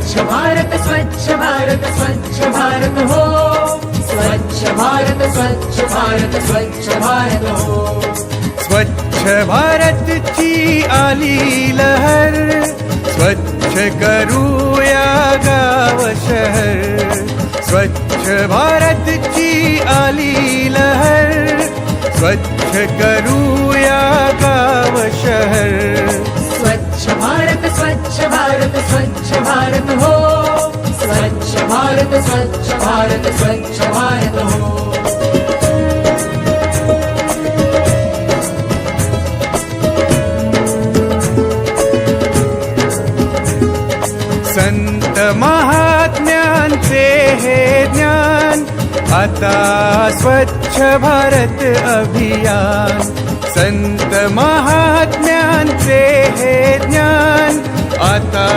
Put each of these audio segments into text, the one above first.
स्वच्छ भारत स्वच्छ भारत स्वच्छ भारत हो स्वच्छ भारत स्वच्छ भारत स्वच्छ भारत हो स्वच्छ भारतची आली लहर स्वच्छ करूया गाव शहर स्वच्छ भारतची आली लहर स्वच्छ करूया गाव शहर स्वच्छ भारत स्वच्छ भारत स्वच्छ भारत हो स्वच्छ भारत स्वच्छ भारत स्वच्छ भारत हो संत महात्म्यांचे हे ज्ञान आता स्वच्छ भारत अभियान संत महात्म्यांचे हे ज्ञान आता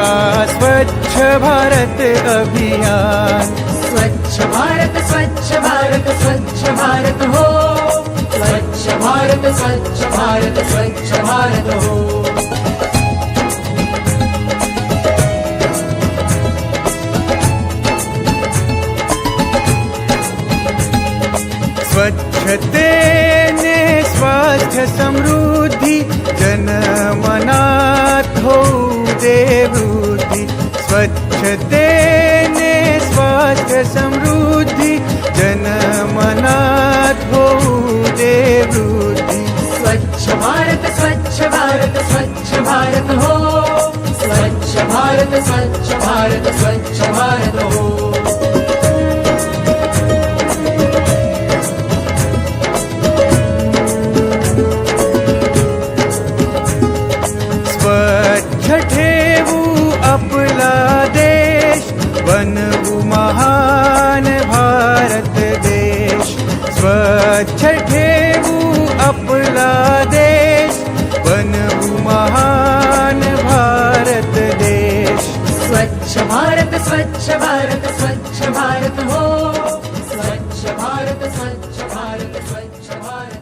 स्वच्छ भारत अभियान स्वच्छ भारत स्वच्छ भारत स्वच्छ भारत हो स्वच्छ भारत स्वच्छ भारत स्वच्छ भारत हो स्वच्छतेने स्वास्थ्य समृद्धी जनमनात होऊ दे वृद्धी स्वच्छतेने स्वास्थ्य समृद्धी जनमनात होऊ दे वृद्धी स्वच्छ भारत स्वच्छ भारत स्वच्छ भारत हो स्वच्छ भारत स्वच्छ भारत स्वच्छ भारत हो स्वच्छ ठेवू आपला देश बनवू महान भारत देश स्वच्छ ठेवू आपला देश बनवू महान भारत देश स्वच्छ भारत स्वच्छ भारत स्वच्छ भारत हो स्वच्छ भारत स्वच्छ भारत स्वच्छ भारत